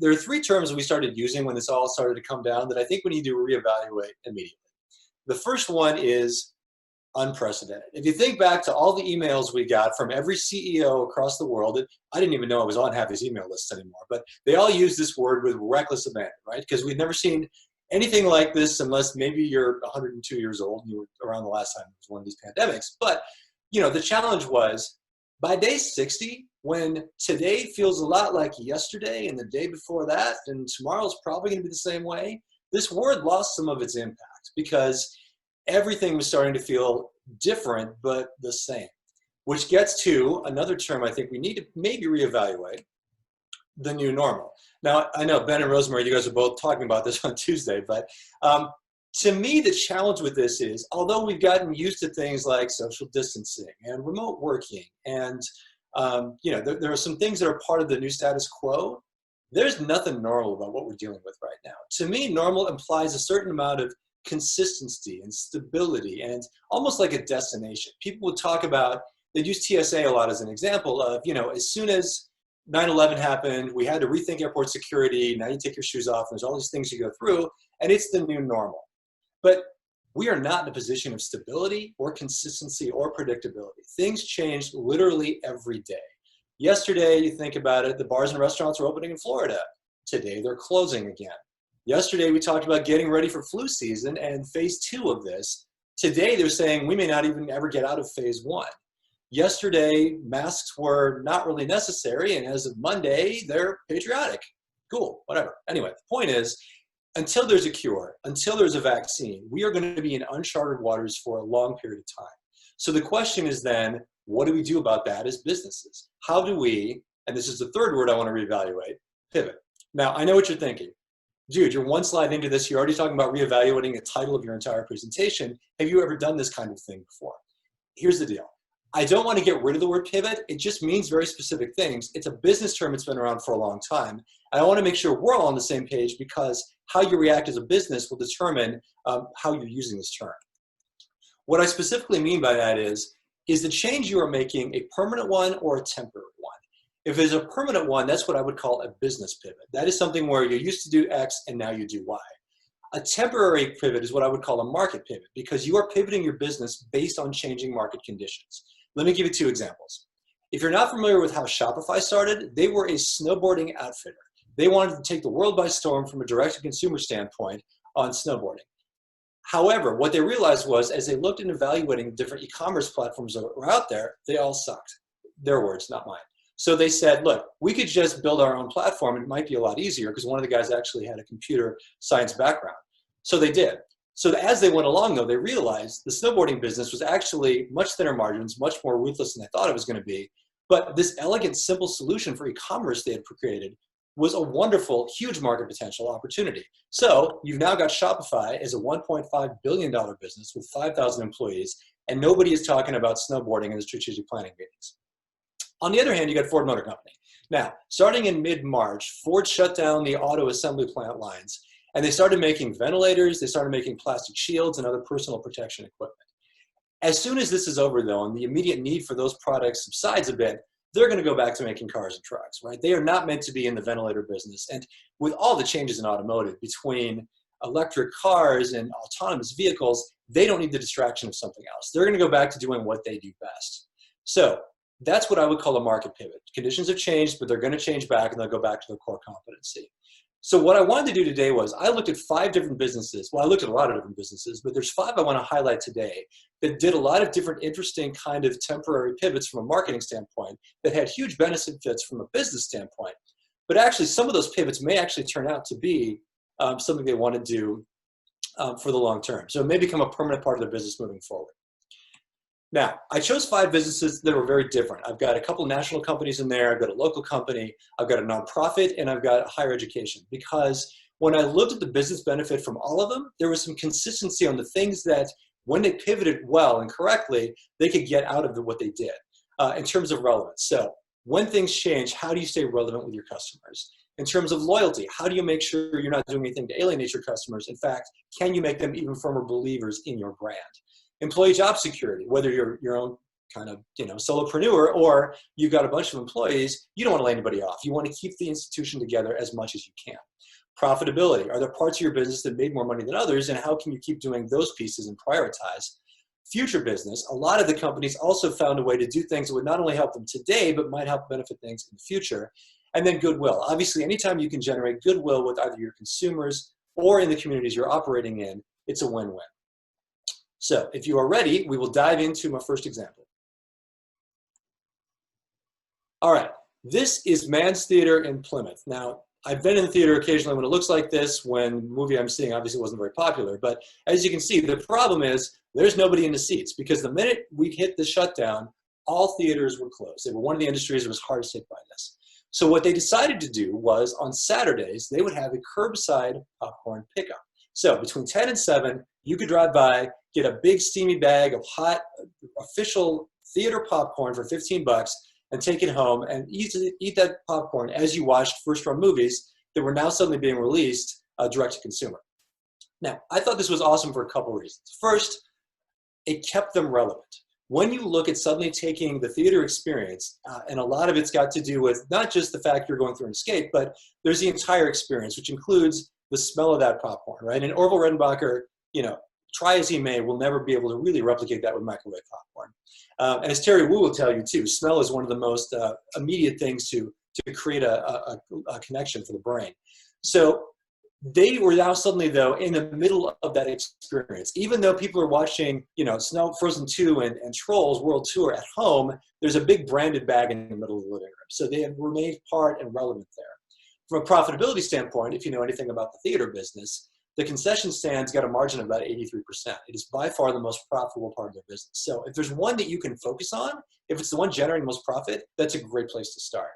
there are three terms we started using when this all started to come down that I think we need to reevaluate immediately. The first one is unprecedented. If you think back to all the emails we got from every CEO across the world, I didn't even know I was on half these email lists anymore, but they all use this word with reckless abandon, right? Because we've never seen anything like this unless maybe you're 102 years old and you were around the last time it was one of these pandemics. But, you know, the challenge was by day 60, when today feels a lot like yesterday and the day before that, and tomorrow's probably going to be the same way, this word lost some of its impact because everything was starting to feel different but the same, which gets to another term I think we need to maybe reevaluate, the new normal. Now, I know Ben and Rosemary, you guys are both talking about this on Tuesday, but to me, the challenge with this is, although we've gotten used to things like social distancing and remote working, and you know, there are some things that are part of the new status quo, there's nothing normal about what we're dealing with right now. To me, normal implies a certain amount of consistency and stability and almost like a destination. People would talk about, they'd use TSA a lot as an example of, you know, as soon as 9/11 happened, we had to rethink airport security. Now you take your shoes off, and there's all these things you go through, and it's the new normal. But we are not in a position of stability or consistency or predictability. Things change literally every day. Yesterday, you think about it, the bars and restaurants were opening in Florida. Today, they're closing again. Yesterday, we talked about getting ready for flu season and phase 2 of this. Today, they're saying we may not even ever get out of phase 1. Yesterday, masks were not really necessary, and as of Monday, they're patriotic. Cool, whatever. Anyway, the point is, until there's a cure, until there's a vaccine, we are going to be in uncharted waters for a long period of time. So the question is then, what do we do about that as businesses? How do we, and this is the third word I want to reevaluate, pivot. Now, I know what you're thinking. Dude, you're one slide into this, you're already talking about reevaluating the title of your entire presentation. Have you ever done this kind of thing before? Here's the deal. I don't want to get rid of the word pivot. It just means very specific things. It's a business term that's been around for a long time. And I want to make sure we're all on the same page because how you react as a business will determine how you're using this term. What I specifically mean by that is the change you are making a permanent one or a temporary one? If it's a permanent one, that's what I would call a business pivot. That is something where you used to do X and now you do Y. A temporary pivot is what I would call a market pivot because you are pivoting your business based on changing market conditions. Let me give you 2 examples. If you're not familiar with how Shopify started, they were a snowboarding outfitter. They wanted to take the world by storm from a direct-to-consumer standpoint on snowboarding. However, what they realized was as they looked at evaluating different e-commerce platforms that were out there, they all sucked. Their words, not mine. So they said, look, we could just build our own platform. It might be a lot easier because one of the guys actually had a computer science background. So they did. So as they went along, though, they realized the snowboarding business was actually much thinner margins, much more ruthless than they thought it was going to be. But this elegant, simple solution for e-commerce they had created was a wonderful, huge market potential opportunity. So you've now got Shopify as a $1.5 billion business with 5,000 employees, and nobody is talking about snowboarding in the strategic planning meetings. On the other hand, you got Ford Motor Company. Now, starting in mid-March, Ford shut down the auto assembly plant lines, and they started making ventilators, they started making plastic shields and other personal protection equipment. As soon as this is over, though, and the immediate need for those products subsides a bit, they're going to go back to making cars and trucks, right? They are not meant to be in the ventilator business. And with all the changes in automotive between electric cars and autonomous vehicles, they don't need the distraction of something else. They're going to go back to doing what they do best. So that's what I would call a market pivot. Conditions have changed, but they're going to change back and they'll go back to their core competency. So what I wanted to do today was I looked at 5 different businesses. Well, I looked at a lot of different businesses, but there's 5 I want to highlight today that did a lot of different interesting kind of temporary pivots from a marketing standpoint that had huge benefits from a business standpoint. But actually, some of those pivots may actually turn out to be something they want to do for the long term. So it may become a permanent part of their business moving forward. Now, I chose 5 businesses that were very different. I've got a couple national companies in there, I've got a local company, I've got a nonprofit, and I've got higher education. Because when I looked at the business benefit from all of them, there was some consistency on the things that when they pivoted well and correctly, they could get out of what they did in terms of relevance. So when things change, how do you stay relevant with your customers? In terms of loyalty, how do you make sure you're not doing anything to alienate your customers? In fact, can you make them even firmer believers in your brand? Employee job security, whether you're your own kind of, solopreneur, or you've got a bunch of employees, you don't want to lay anybody off. You want to keep the institution together as much as you can. Profitability. Are there parts of your business that made more money than others, and how can you keep doing those pieces and prioritize? Future business. A lot of the companies also found a way to do things that would not only help them today, but might help benefit things in the future. And then goodwill. Obviously, anytime you can generate goodwill with either your consumers or in the communities you're operating in, it's a win-win. So if you are ready, we will dive into my first example. All right, this is Mann's Theater in Plymouth. Now, I've been in the theater occasionally when it looks like this, when the movie I'm seeing obviously wasn't very popular. But as you can see, the problem is there's nobody in the seats, because the minute we hit the shutdown, all theaters were closed. They were one of the industries that was hardest hit by this. So what they decided to do was on Saturdays, they would have a curbside popcorn pickup. So between 10 and 7, you could drive by, get a big steamy bag of hot official theater popcorn for 15 bucks, and take it home and eat that popcorn as you watched first-run movies that were now suddenly being released direct to consumer. Now, I thought this was awesome for a couple reasons. First, it kept them relevant. When you look at suddenly taking the theater experience, and a lot of it's got to do with not just the fact you're going through an escape, but there's the entire experience, which includes the smell of that popcorn, right? And Orville Redenbacher, try as he may, will never be able to really replicate that with microwave popcorn. And as Terry Wu will tell you too, smell is one of the most immediate things to create a connection for the brain. So they were now suddenly, though, in the middle of that experience. Even though people are watching, Frozen 2 and Trolls World Tour at home, there's a big branded bag in the middle of the living room. So they have remained part and relevant there. From a profitability standpoint, if you know anything about the theater business, the concession stand's got a margin of about 83%. It is by far the most profitable part of their business. So if there's one that you can focus on, if it's the one generating the most profit, that's a great place to start.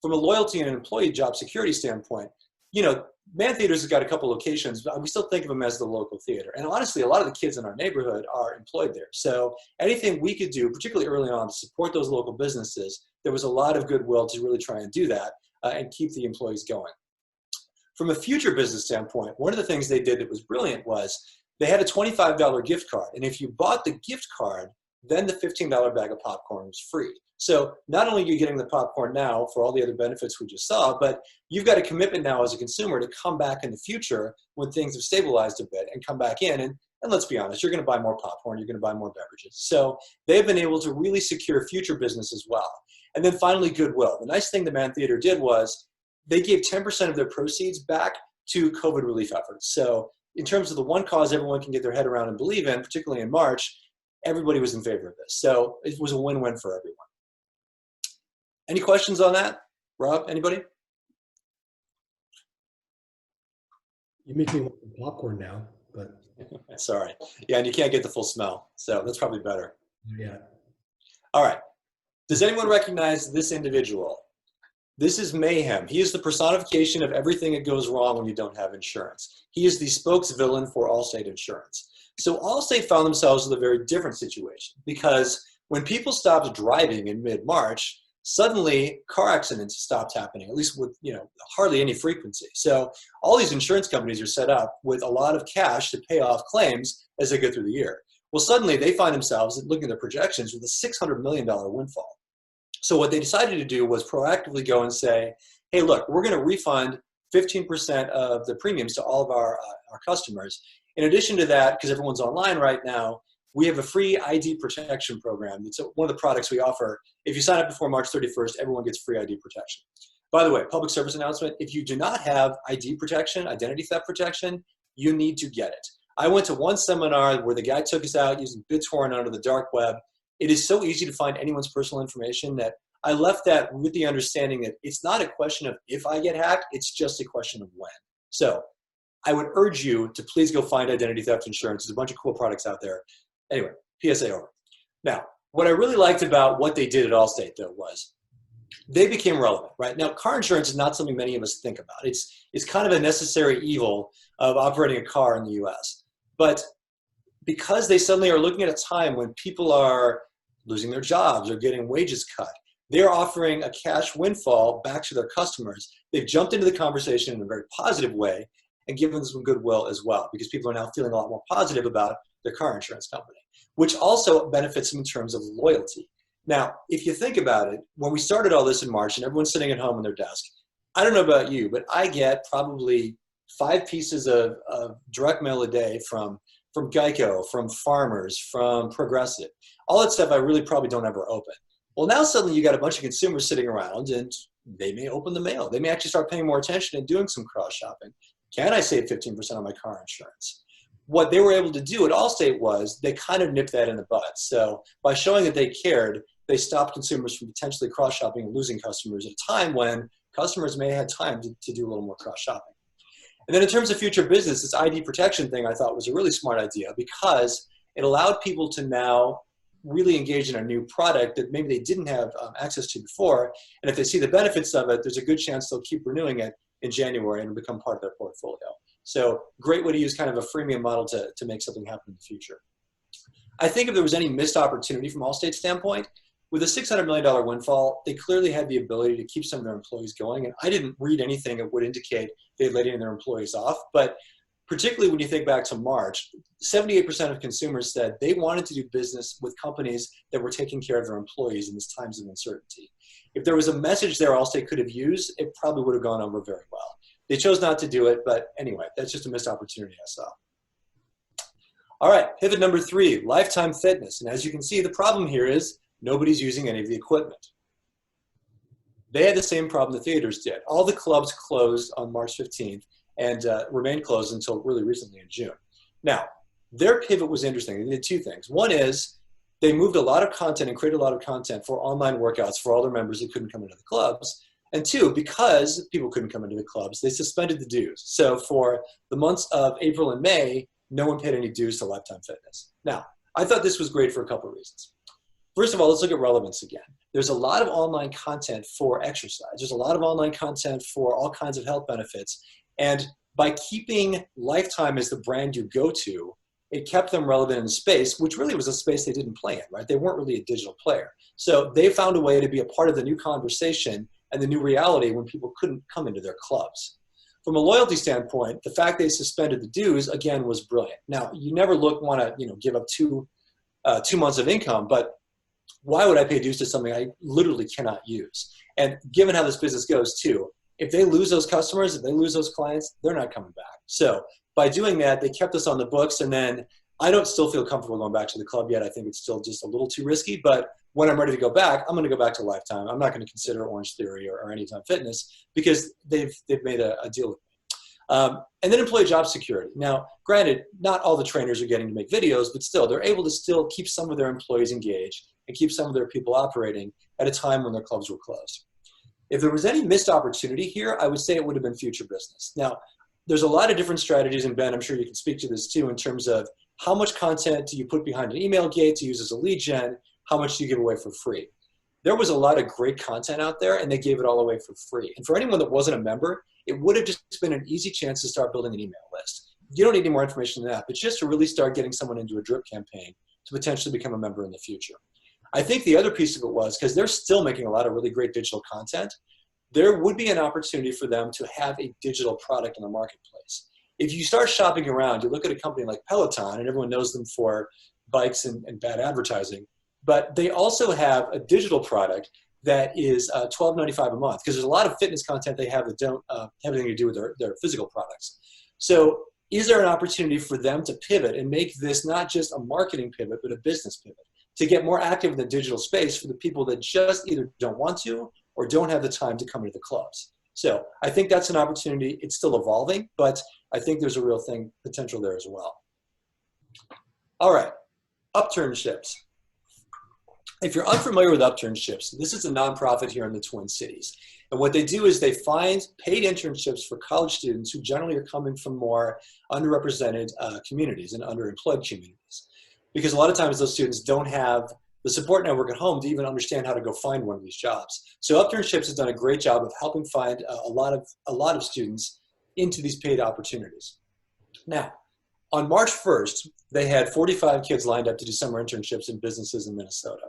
From a loyalty and an employee job security standpoint, MANN Theaters has got a couple locations, but we still think of them as the local theater. And honestly, a lot of the kids in our neighborhood are employed there. So anything we could do, particularly early on, to support those local businesses, there was a lot of goodwill to really try and do that and keep the employees going. From a future business standpoint, one of the things they did that was brilliant was they had a $25 gift card. And if you bought the gift card, then the $15 bag of popcorn was free. So not only are you getting the popcorn now for all the other benefits we just saw, but you've got a commitment now as a consumer to come back in the future when things have stabilized a bit and come back in. And let's be honest, you're going to buy more popcorn, you're going to buy more beverages. So they've been able to really secure future business as well. And then finally, goodwill. The nice thing the MANN Theater did was they gave 10% of their proceeds back to COVID relief efforts. So in terms of the one cause everyone can get their head around and believe in, particularly in March, everybody was in favor of this. So it was a win-win for everyone. Any questions on that? Rob, anybody? You make me want some popcorn now, but. Sorry. Yeah, and you can't get the full smell. So that's probably better. Yeah. All right. Does anyone recognize this individual? This is Mayhem. He is the personification of everything that goes wrong when you don't have insurance. He is the spokesvillain for Allstate Insurance. So Allstate found themselves with a very different situation, because when people stopped driving in mid-March, suddenly car accidents stopped happening, at least with hardly any frequency. So all these insurance companies are set up with a lot of cash to pay off claims as they go through the year. Well, suddenly they find themselves looking at their projections with a $600 million windfall. So what they decided to do was proactively go and say, hey, look, we're going to refund 15% of the premiums to all of our customers. In addition to that, because everyone's online right now, we have a free ID protection program. It's one of the products we offer. If you sign up before March 31st, everyone gets free ID protection. By the way, public service announcement, if you do not have ID protection, identity theft protection, you need to get it. I went to one seminar where the guy took us out using BitTorrent onto the dark web. It is so easy to find anyone's personal information that I left that with the understanding that it's not a question of if I get hacked, it's just a question of when. So I would urge you to please go find identity theft insurance. There's a bunch of cool products out there. Anyway, PSA over. Now, what I really liked about what they did at Allstate, though, was they became relevant, right? Now, car insurance is not something many of us think about. It's kind of a necessary evil of operating a car in the U.S. But because they suddenly are looking at a time when people are losing their jobs or getting wages cut, they're offering a cash windfall back to their customers. They've jumped into the conversation in a very positive way and given them some goodwill as well, because people are now feeling a lot more positive about their car insurance company. which also benefits them in terms of loyalty. Now, if you think about it, when we started all this in March and everyone's sitting at home on their desk, I don't know about you, but I get probably 5 pieces of direct mail a day from Geico, from Farmers, from Progressive. All that stuff I really probably don't ever open. Well, now suddenly you got a bunch of consumers sitting around and they may open the mail. They may actually start paying more attention and doing some cross-shopping. Can I save 15% on my car insurance? What they were able to do at Allstate was they kind of nipped that in the bud. So by showing that they cared, they stopped consumers from potentially cross-shopping and losing customers at a time when customers may have had time to do a little more cross-shopping. And then in terms of future business, this ID protection thing I thought was a really smart idea because it allowed people to now really engage in a new product that maybe they didn't have access to before. And if they see the benefits of it, there's a good chance they'll keep renewing it in January and become part of their portfolio. So great way to use kind of a freemium model to make something happen in the future. I think if there was any missed opportunity from Allstate's standpoint, with a $600 million windfall, they clearly had the ability to keep some of their employees going. And I didn't read anything that would indicate they had laid any of their employees off. But particularly when you think back to March, 78% of consumers said they wanted to do business with companies that were taking care of their employees in these times of uncertainty. If there was a message there Allstate could have used, it probably would have gone over very well. They chose not to do it, but anyway, that's just a missed opportunity I saw. All right, pivot number 3, lifetime fitness. And as you can see, the problem here is nobody's using any of the equipment. They had the same problem the theaters did. All the clubs closed on March 15th and remained closed until really recently in June. Now, their pivot was interesting. They did 2 things. One is they moved a lot of content and created a lot of content for online workouts for all their members who couldn't come into the clubs. And 2, because people couldn't come into the clubs, they suspended the dues. So for the months of April and May, no one paid any dues to Lifetime Fitness. Now, I thought this was great for a couple of reasons. First of all, let's look at relevance again. There's a lot of online content for exercise. There's a lot of online content for all kinds of health benefits. And by keeping Lifetime as the brand you go to, it kept them relevant in the space, which really was a space they didn't play in, right? They weren't really a digital player. So they found a way to be a part of the new conversation and the new reality when people couldn't come into their clubs. From a loyalty standpoint, the fact they suspended the dues, again, was brilliant. Now, you never want to give up two months of income, but why would I pay dues to something I literally cannot use? And given how this business goes too, if they lose those customers, if they lose those clients, they're not coming back. So by doing that, they kept us on the books. And then I don't still feel comfortable going back to the club yet. I think it's still just a little too risky. But when I'm ready to go back, I'm going to go back to Lifetime. I'm not going to consider Orange Theory or Anytime Fitness because they've made a deal with me. And then employee job security. Now, granted, not all the trainers are getting to make videos, but still, they're able to still keep some of their employees engaged and keep some of their people operating at a time when their clubs were closed. If there was any missed opportunity here, I would say it would have been future business. Now, there's a lot of different strategies, and Ben, I'm sure you can speak to this too, in terms of how much content do you put behind an email gate to use as a lead gen, how much do you give away for free? There was a lot of great content out there, and they gave it all away for free. And for anyone that wasn't a member, it would have just been an easy chance to start building an email list. You don't need any more information than that, but just to really start getting someone into a drip campaign to potentially become a member in the future. I think the other piece of it was, because they're still making a lot of really great digital content, there would be an opportunity for them to have a digital product in the marketplace. If you start shopping around, you look at a company like Peloton, and everyone knows them for bikes and bad advertising, but they also have a digital product that is $12.95 a month, because there's a lot of fitness content they have that don't have anything to do with their physical products. So is there an opportunity for them to pivot and make this not just a marketing pivot, but a business pivot, to get more active in the digital space for the people that just either don't want to or don't have the time to come into the clubs? So I think that's an opportunity. It's still evolving, but I think there's a real potential there as well. All right, internships. If you're unfamiliar with internships, this is a nonprofit here in the Twin Cities. And what they do is they find paid internships for college students who generally are coming from more underrepresented communities and underemployed communities. Because a lot of times those students don't have the support network at home to even understand how to go find one of these jobs. So internships has done a great job of helping find a lot of students into these paid opportunities. Now, on March 1st, they had 45 kids lined up to do summer internships in businesses in Minnesota.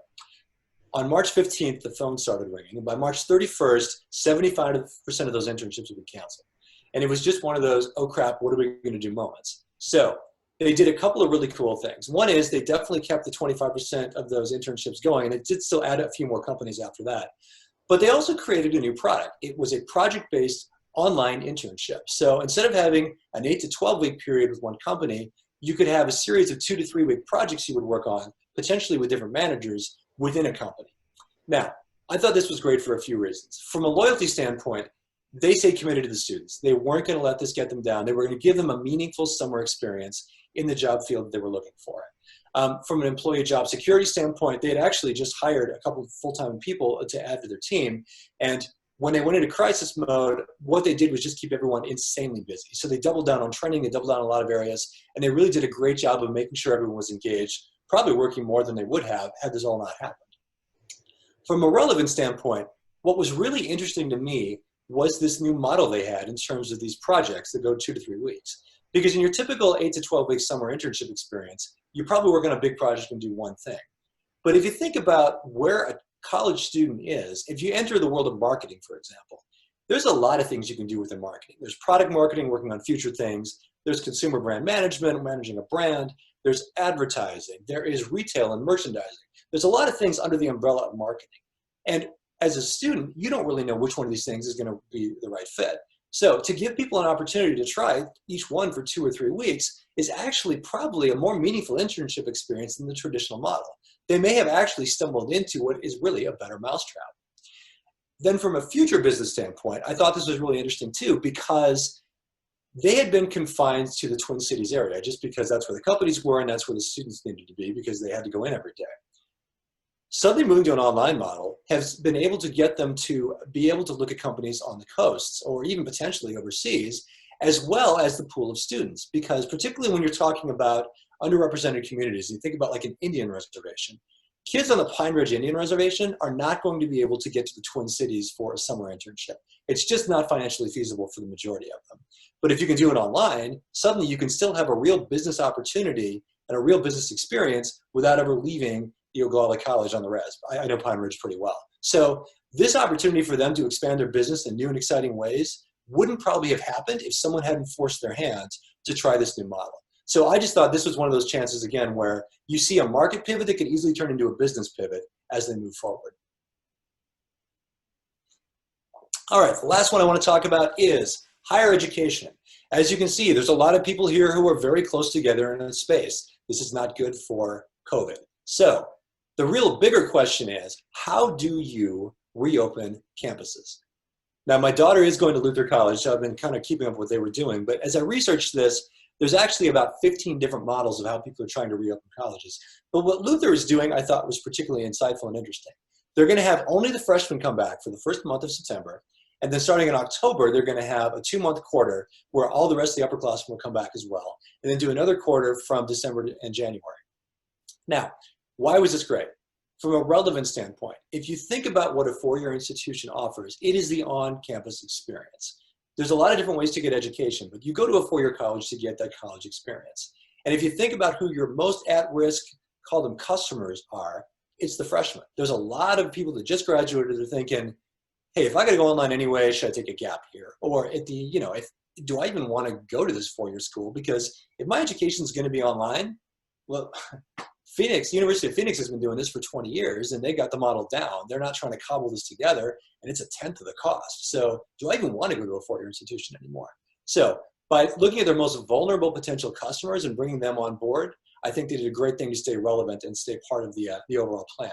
On March 15th, the phone started ringing. And by March 31st, 75% of those internships had been canceled. And it was just one of those, oh crap, what are we going to do moments? So they did a couple of really cool things. One is they definitely kept the 25% of those internships going, and it did still add a few more companies after that. But they also created a new product. It was a project-based online internship. So instead of having an 8 to 12-week period with one company, you could have a series of 2 to 3 week projects you would work on, potentially with different managers within a company. Now, I thought this was great for a few reasons. From a loyalty standpoint, they stayed committed to the students. They weren't going to let this get them down. They were going to give them a meaningful summer experience in the job field they were looking for. From an employee job security standpoint, they had actually just hired a couple of full-time people to add to their team. And when they went into crisis mode, what they did was just keep everyone insanely busy. So they doubled down on training, they doubled down on a lot of areas, and they really did a great job of making sure everyone was engaged, probably working more than they would have had this all not happened. From a relevance standpoint, what was really interesting to me was this new model they had in terms of these projects that go 2 to 3 weeks. Because in your typical 8 to 12 week summer internship experience, you probably work on a big project and do one thing. But if you think about where a college student is, if you enter the world of marketing, for example, there's a lot of things you can do within marketing. There's product marketing, working on future things. There's consumer brand management, managing a brand. There's advertising. There is retail and merchandising. There's a lot of things under the umbrella of marketing. And as a student, you don't really know which one of these things is going to be the right fit. So to give people an opportunity to try each one for 2 or 3 weeks is actually probably a more meaningful internship experience than the traditional model. They may have actually stumbled into what is really a better mousetrap. Then from a future business standpoint, I thought this was really interesting too, because they had been confined to the Twin Cities area just because that's where the companies were and that's where the students needed to be because they had to go in every day. Suddenly moving to an online model has been able to get them to be able to look at companies on the coasts or even potentially overseas, as well as the pool of students. Because particularly when you're talking about underrepresented communities, you think about like an Indian reservation, kids on the Pine Ridge Indian Reservation are not going to be able to get to the Twin Cities for a summer internship. It's just not financially feasible for the majority of them. But if you can do it online, suddenly you can still have a real business opportunity and a real business experience without ever leaving the Oglala College on the res. I know Pine Ridge pretty well. So this opportunity for them to expand their business in new and exciting ways wouldn't probably have happened if someone hadn't forced their hand to try this new model. So I just thought this was one of those chances, again, where you see a market pivot that could easily turn into a business pivot as they move forward. All right, the last one I want to talk about is higher education. As you can see, there's a lot of people here who are very close together in a space. This is not good for COVID. So the real bigger question is, how do you reopen campuses? Now, my daughter is going to Luther College, so I've been kind of keeping up with what they were doing. But as I researched this, there's actually about 15 different models of how people are trying to reopen colleges. But what Luther is doing, I thought, was particularly insightful and interesting. They're going to have only the freshmen come back for the first month of September. And then starting in October, they're going to have a 2-month quarter where all the rest of the upperclassmen will come back as well. And then do another quarter from December and January. Now, why was this great? From a relevance standpoint, if you think about what a 4-year institution offers, it is the on-campus experience. There's a lot of different ways to get education, but you go to a 4-year college to get that college experience. And if you think about who your most at-risk, call them customers, are, it's the freshmen. There's a lot of people that just graduated that are thinking, hey, if I got to go online anyway, should I take a gap here? Or at the, do I even want to go to this 4-year school? Because if my education is going to be online, well, University of Phoenix has been doing this for 20 years and they got the model down. They're not trying to cobble this together and it's a 1/10 of the cost. So do I even want to go to a 4-year institution anymore? So by looking at their most vulnerable potential customers and bringing them on board, I think they did a great thing to stay relevant and stay part of the overall plan.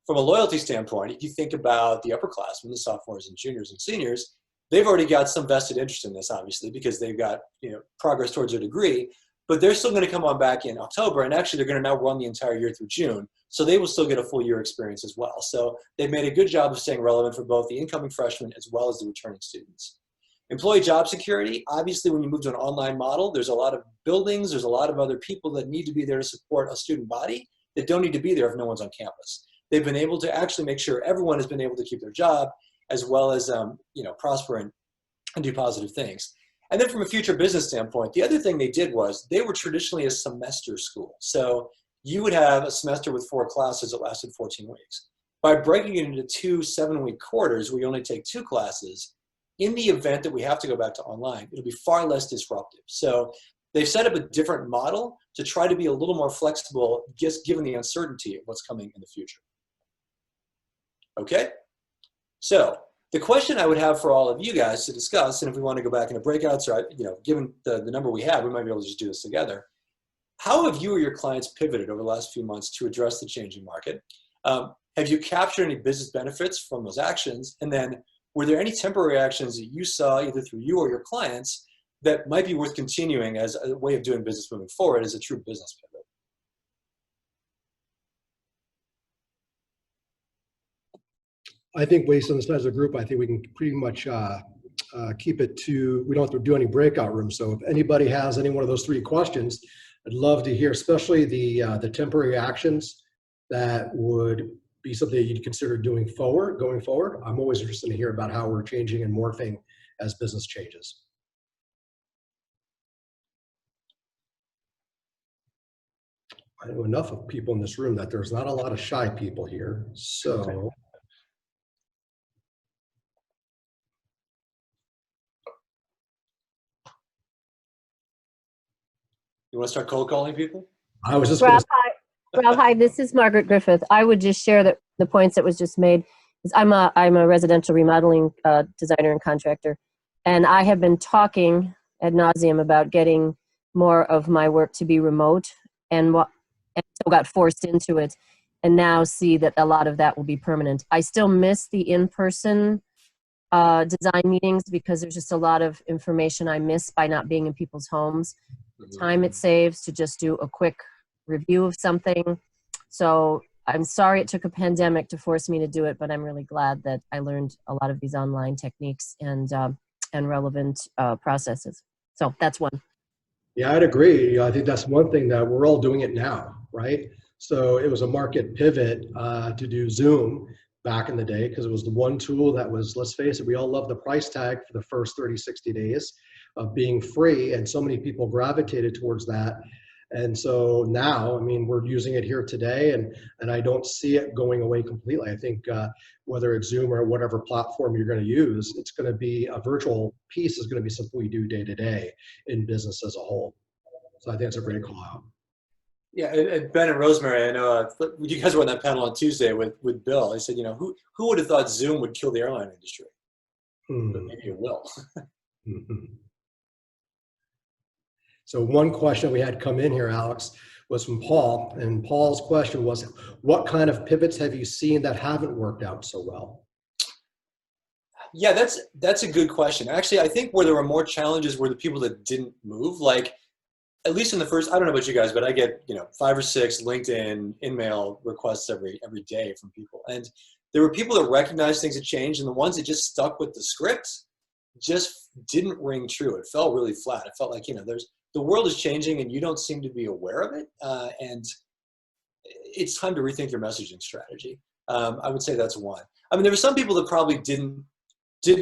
From a loyalty standpoint, if you think about the upperclassmen, the sophomores and juniors and seniors, they've already got some vested interest in this, obviously, because they've got progress towards their degree. But they're still going to come on back in October, and actually they're going to now run the entire year through June, so they will still get a full year experience as well. So they've made a good job of staying relevant for both the incoming freshmen as well as the returning students. Employee job security, obviously when you move to an online model, there's a lot of buildings, there's a lot of other people that need to be there to support a student body that don't need to be there if no one's on campus. They've been able to actually make sure everyone has been able to keep their job as well as prosper and do positive things. And then from a future business standpoint, the other thing they did was they were traditionally a semester school. So you would have a semester with 4 classes that lasted 14 weeks. By breaking it into 2 7-week quarters where you only take 2 classes, in the event that we have to go back to online, it'll be far less disruptive. So they've set up a different model to try to be a little more flexible, just given the uncertainty of what's coming in the future. Okay? So the question I would have for all of you guys to discuss, and if we want to go back into breakouts, or given the number we have, we might be able to just do this together. How have you or your clients pivoted over the last few months to address the changing market? Have you captured any business benefits from those actions? And then were there any temporary actions that you saw either through you or your clients that might be worth continuing as a way of doing business moving forward as a true business pivot? I think based on the size of the group, I think we can pretty much keep it to, we don't have to do any breakout rooms. So if anybody has any one of those three questions, I'd love to hear, especially the temporary actions that would be something that you'd consider going forward. I'm always interested to hear about how we're changing and morphing as business changes. I know enough of people in this room that there's not a lot of shy people here. So you want to start cold calling people? I was just Rob, hi. Rob, hi. This is Margaret Griffith. I would just share that the points that was just made. I'm a residential remodeling designer and contractor, and I have been talking ad nauseum about getting more of my work to be remote, and so got forced into it, and now see that a lot of that will be permanent. I still miss the in-person design meetings because there's just a lot of information I miss by not being in people's homes. The time it saves to just do a quick review of something. So I'm sorry it took a pandemic to force me to do it, but I'm really glad that I learned a lot of these online techniques and relevant processes. So that's one. Yeah, I'd agree. I think that's one thing that we're all doing it now, right? So it was a market pivot to do Zoom back in the day because it was the one tool that was, let's face it, we all love the price tag for the first 30, 60 days of being free. And so many people gravitated towards that. And so now, I mean, we're using it here today and I don't see it going away completely. I think whether it's Zoom or whatever platform you're going to use, it's going to be a virtual piece is going to be something we do day to day in business as a whole. So I think it's a great call out. Yeah, and Ben and Rosemary, I know you guys were on that panel on Tuesday with Bill. They said, who would have thought Zoom would kill the airline industry? But maybe it will. So one question we had come in here, Alex, was from Paul. And Paul's question was, what kind of pivots have you seen that haven't worked out so well? Yeah, that's a good question. Actually, I think where there were more challenges were the people that didn't move. Like, at least in the first, I don't know about you guys, but I get 5 or 6 LinkedIn in-mail requests every day from people. And there were people that recognized things had changed, and the ones that just stuck with the script just didn't ring true. It felt really flat. It felt like, the world is changing and you don't seem to be aware of it. And it's time to rethink your messaging strategy. I would say that's one. I mean, there were some people that probably didn't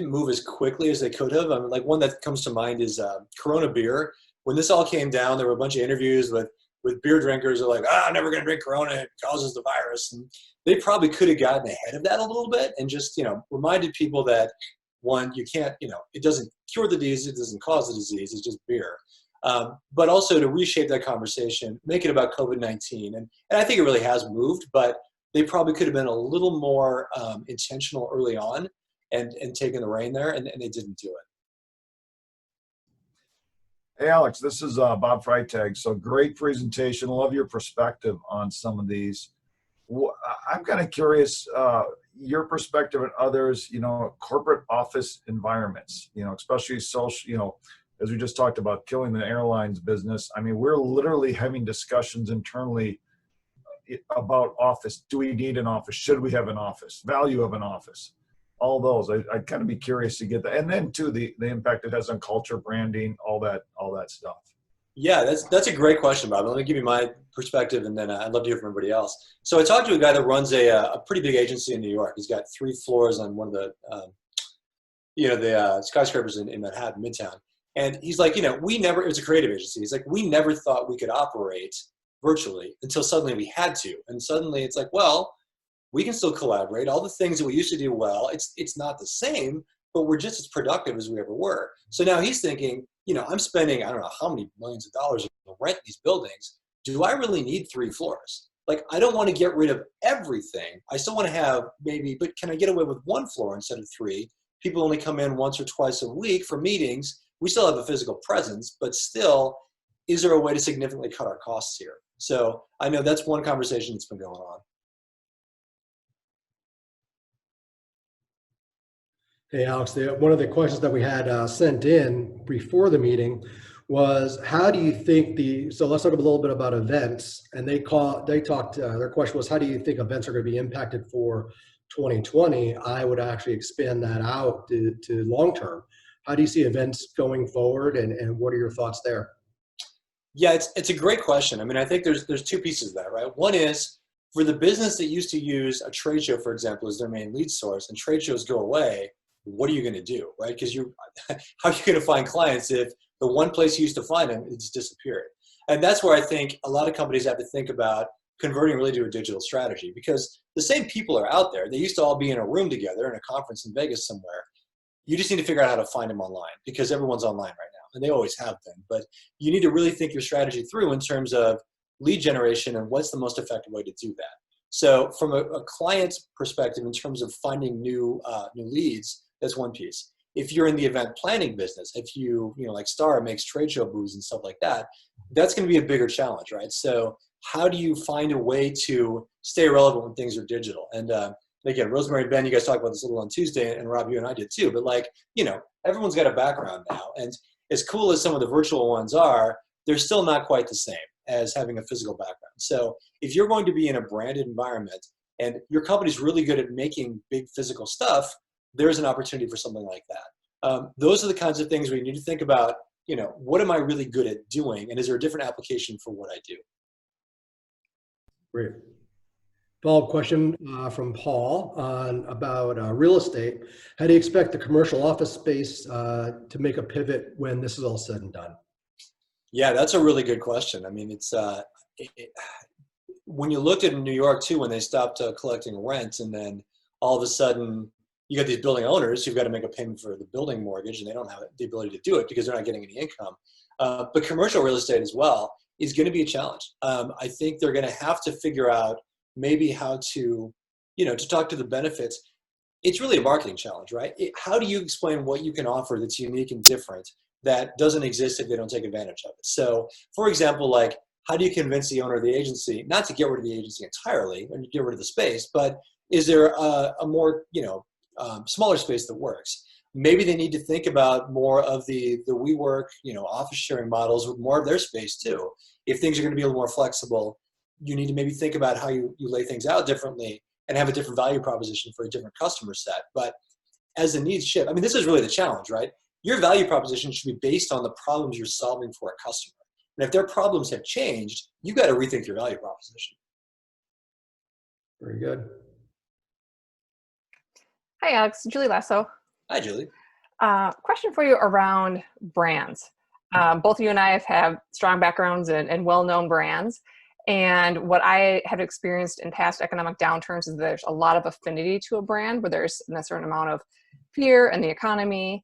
move as quickly as they could have. I mean, like one that comes to mind is Corona beer. When this all came down, there were a bunch of interviews with beer drinkers who are like, I'm never going to drink Corona. It causes the virus. And they probably could have gotten ahead of that a little bit and just, reminded people that, one, you can't, it doesn't cure the disease. It doesn't cause the disease. It's just beer. But also to reshape that conversation, make it about COVID-19. And I think it really has moved, but they probably could have been a little more intentional early on and taken the rein there, and they didn't do it. Hey, Alex, this is Bob Freitag. So great presentation. Love your perspective on some of these. I'm kind of curious, your perspective and others, corporate office environments, especially social, as we just talked about, killing the airlines business. I mean, we're literally having discussions internally about office. Do we need an office? Should we have an office? Value of an office? All those. I'd kind of be curious to get that. And then too, the impact it has on culture, branding, all that stuff. Yeah, that's a great question, Bob. Let me give you my perspective, and then I'd love to hear from everybody else. So I talked to a guy that runs a pretty big agency in New York. He's got 3 floors on one of the skyscrapers in Manhattan, Midtown. And he's like, it was a creative agency. He's like, we never thought we could operate virtually until suddenly we had to. And suddenly it's like, well, we can still collaborate. All the things that we used to do well, it's not the same, but we're just as productive as we ever were. So now he's thinking, I'm spending, I don't know how many millions of dollars to rent these buildings. Do I really need 3 floors? Like, I don't want to get rid of everything. I still want to have maybe, but can I get away with 1 floor instead of 3? People only come in once or twice a week for meetings. We still have a physical presence, but still, is there a way to significantly cut our costs here? So I know that's one conversation that's been going on. Hey, Alex, one of the questions that we had sent in before the meeting was, how do you think so let's talk a little bit about events. And their question was, how do you think events are going to be impacted for 2020? I would actually expand that out to long-term. How do you see events going forward, and what are your thoughts there? Yeah, it's a great question. I mean, I think there's 2 pieces of that, right? One is, for the business that used to use a trade show, for example, as their main lead source, and trade shows go away, what are you going to do, right? Because how are you going to find clients if the one place you used to find them, it's disappeared? And that's where I think a lot of companies have to think about converting really to a digital strategy, because the same people are out there. They used to all be in a room together in a conference in Vegas somewhere. You just need to figure out how to find them online, because everyone's online right now, and they always have been. But you need to really think your strategy through in terms of lead generation and what's the most effective way to do that. So from a client's perspective, in terms of finding new leads, that's one piece. If you're in the event planning business, if like Star makes trade show booths and stuff like that, that's going to be a bigger challenge, right? So how do you find a way to stay relevant when things are digital? And again, Rosemary and Ben, you guys talked about this a little on Tuesday, and Rob, you and I did too. But everyone's got a background now, and as cool as some of the virtual ones are, they're still not quite the same as having a physical background. So if you're going to be in a branded environment and your company's really good at making big physical stuff, there's an opportunity for something like that. Those are the kinds of things where you need to think about, what am I really good at doing? And is there a different application for what I do? Great. Follow-up question from Paul about real estate. How do you expect the commercial office space to make a pivot when this is all said and done? Yeah, that's a really good question. I mean, it's when you looked at New York too, when they stopped collecting rent, and then all of a sudden you got these building owners who've got to make a payment for the building mortgage, and they don't have the ability to do it because they're not getting any income. But commercial real estate as well is going to be a challenge. I think they're going to have to figure out maybe how to, to talk to the benefits. It's really a marketing challenge, right? How do you explain what you can offer that's unique and different that doesn't exist if they don't take advantage of it? So, for example, like, how do you convince the owner of the agency not to get rid of the agency entirely and get rid of the space, but is there a more, smaller space that works? Maybe they need to think about more of the WeWork, office sharing models with more of their space too. If things are going to be a little more flexible, you need to maybe think about how you lay things out differently and have a different value proposition for a different customer set. But as the needs shift, I mean, this is really the challenge, right? Your value proposition should be based on the problems you're solving for a customer. And if their problems have changed, you got to rethink your value proposition. Very good. Hi, Alex. Julie Lasso. Hi, Julie. Question for you around brands. Both you and I have strong backgrounds in well-known brands. And what I have experienced in past economic downturns is there's a lot of affinity to a brand, where there's a certain amount of fear in the economy.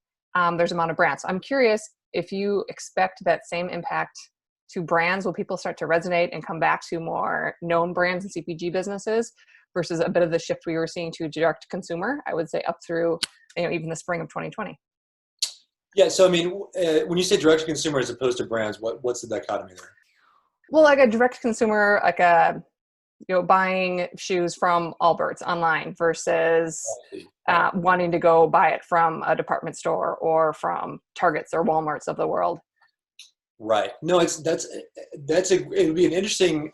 There's an amount of brands. I'm curious if you expect that same impact to brands. Will people start to resonate and come back to more known brands and CPG businesses versus a bit of the shift we were seeing to direct to consumer, I would say up through even the spring of 2020? Yeah, so I mean, when you say direct to consumer as opposed to brands, what's the dichotomy there? Well, like a direct consumer, like buying shoes from Allbirds online versus wanting to go buy it from a department store or from Targets or Walmarts of the world. Right. No, it would be an interesting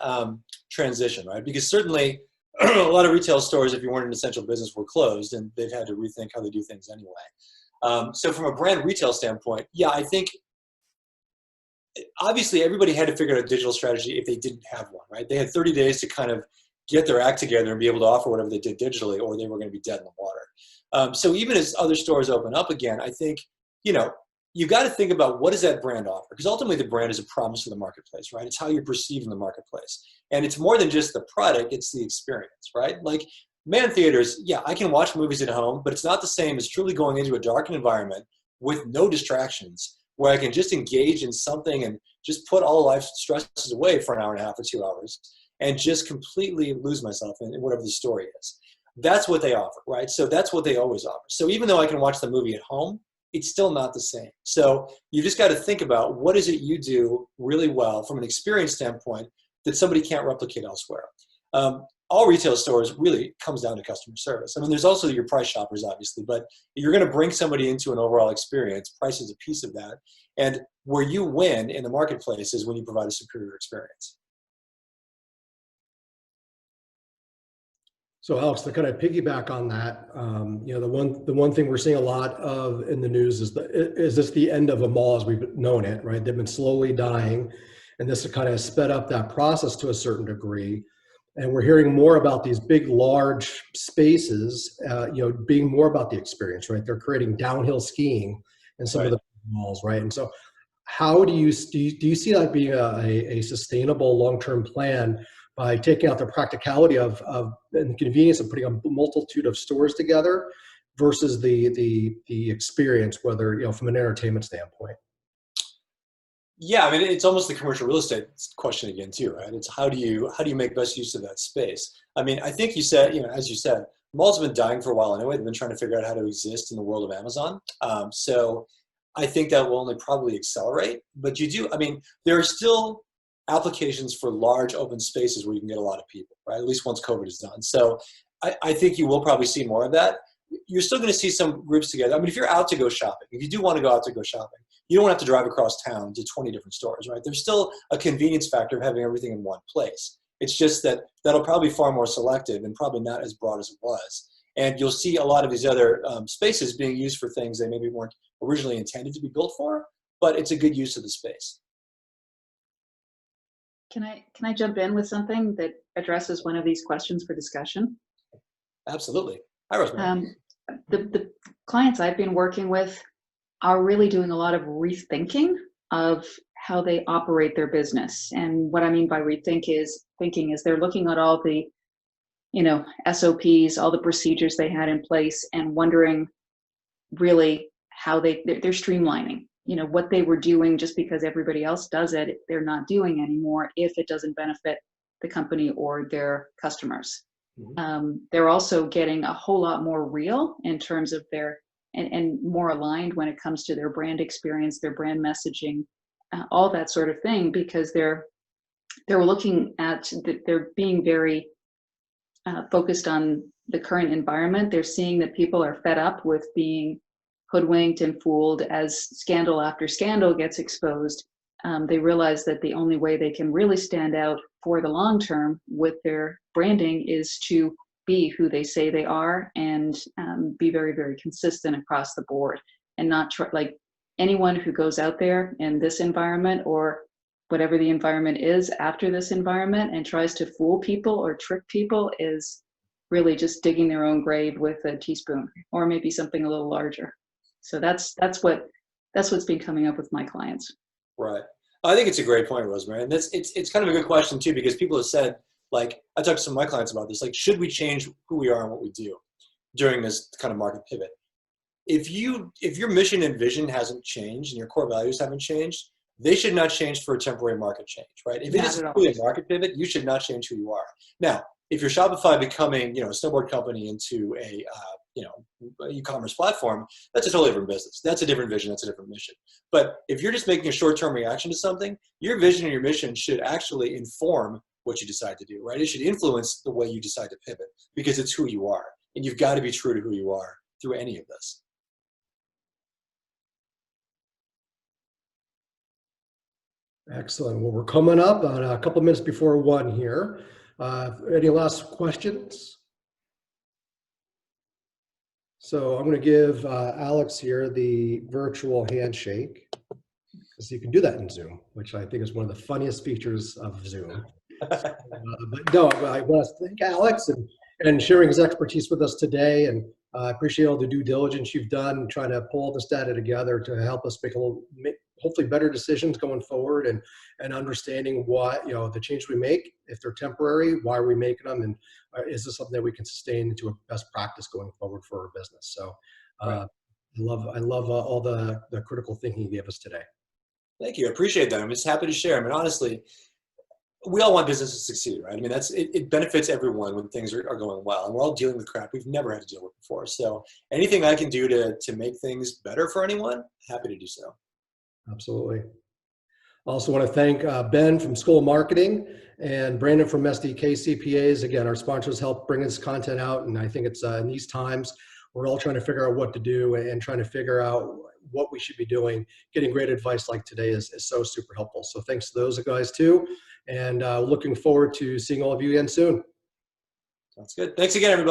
transition, right? Because certainly a lot of retail stores, if you weren't an essential business, were closed, and they've had to rethink how they do things anyway. So from a brand retail standpoint, yeah, I think obviously everybody had to figure out a digital strategy if they didn't have one, right? They had 30 days to kind of get their act together and be able to offer whatever they did digitally, or they were going to be dead in the water. So even as other stores open up again, I think, you've got to think about what does that brand offer? Because ultimately the brand is a promise to the marketplace, right? It's how you're perceived in the marketplace. And it's more than just the product, it's the experience, right? Like MANN Theaters, yeah, I can watch movies at home, but it's not the same as truly going into a darkened environment with no distractions, where I can just engage in something and just put all life stresses away for an hour and a half or 2 hours and just completely lose myself in whatever the story is. That's what they offer, right? So that's what they always offer. So even though I can watch the movie at home, it's still not the same. So you just got to think about what is it you do really well from an experience standpoint that somebody can't replicate elsewhere. All retail stores really comes down to customer service. I mean, there's also your price shoppers, obviously, but you're going to bring somebody into an overall experience. Price is a piece of that. And where you win in the marketplace is when you provide a superior experience. So Alex, to kind of piggyback on that, you know, the one thing we're seeing a lot of in the news is this the end of a mall as we've known it, right? They've been slowly dying, and this kind of sped up that process to a certain degree. And we're hearing more about these big, large spaces, you know, being more about the experience, right? They're creating downhill skiing in some of the malls, right? And so, how do you see that being a sustainable long-term plan by taking out the practicality of and the convenience of putting a multitude of stores together versus the experience, whether, you know, from an entertainment standpoint? Yeah, I mean, it's almost the commercial real estate question again, too, right? It's how do you make best use of that space? I mean, I think you said, you know, as you said, malls have been dying for a while anyway. They've been trying to figure out how to exist in the world of Amazon. So I think that will only probably accelerate. But you do, I mean, there are still applications for large open spaces where you can get a lot of people, right? At least once COVID is done. So I think you will probably see more of that. You're still going to see some groups together. I mean, if you're out to go shopping, if you do want to go out to go shopping, you don't have to drive across town to 20 different stores, right? There's still a convenience factor of having everything in one place. It's just that that'll probably be far more selective and probably not as broad as it was. And you'll see a lot of these other spaces being used for things they maybe weren't originally intended to be built for, but it's a good use of the space. Can I jump in with something that addresses one of these questions for discussion? Absolutely. Hi, Rosemary. The clients I've been working with are really doing a lot of rethinking of how they operate their business. And what I mean by thinking is they're looking at all the, you know, SOPs, all the procedures they had in place, and wondering really how they're streamlining, you know, what they were doing just because everybody else does it, they're not doing anymore if it doesn't benefit the company or their customers. They're also getting a whole lot more real in terms of their, and more aligned when it comes to their brand experience, their brand messaging, all that sort of thing, because they're looking at, they're being very focused on the current environment. They're seeing that people are fed up with being hoodwinked and fooled as scandal after scandal gets exposed. They realize that the only way they can really stand out for the long term with their branding is to be who they say they are and be very, very consistent across the board, and not like anyone who goes out there in this environment or whatever the environment is after this environment and tries to fool people or trick people is really just digging their own grave with a teaspoon, or maybe something a little larger. So that's what's been coming up with my clients. Right. I think it's a great point, Rosemary. And it's kind of a good question, too, because people have said, like, I talked to some of my clients about this, like, should we change who we are and what we do during this kind of market pivot? If your mission and vision hasn't changed and your core values haven't changed, they should not change for a temporary market change, right? If it is truly a market pivot, you should not change who you are. Now, if you're Shopify becoming, you know, a snowboard company into a, you know, e-commerce platform, that's a totally different business. That's a different vision. That's a different mission. But if you're just making a short-term reaction to something, your vision and your mission should actually inform what you decide to do, right? It should influence the way you decide to pivot, because it's who you are. And you've got to be true to who you are through any of this. Excellent. Well, we're coming up on a couple minutes before 1 here. Any last questions? So I'm going to give Alex here the virtual handshake, because you can do that in Zoom, which I think is one of the funniest features of Zoom. But no, I want to thank Alex and sharing his expertise with us today, and I appreciate all the due diligence you've done trying to pull this data together to help us make hopefully better decisions going forward, and understanding what, you know, the change we make, if they're temporary, why are we making them, and is this something that we can sustain into a best practice going forward for our business? So I love all the critical thinking you gave us today. Thank you. I appreciate that. I'm just happy to share. I mean, honestly, we all want business to succeed, right? I mean, it benefits everyone when things are going well, and we're all dealing with crap we've never had to deal with before. So anything I can do to make things better for anyone, happy to do so. Absolutely. I also want to thank Ben from School of Marketing and Brandon from SDK CPAs. Again, our sponsors help bring this content out, and I think it's in these times, we're all trying to figure out what to do and trying to figure out what we should be doing. Getting great advice like today is so super helpful. So thanks to those guys too, and looking forward to seeing all of you again soon. Sounds good. Thanks again, everybody.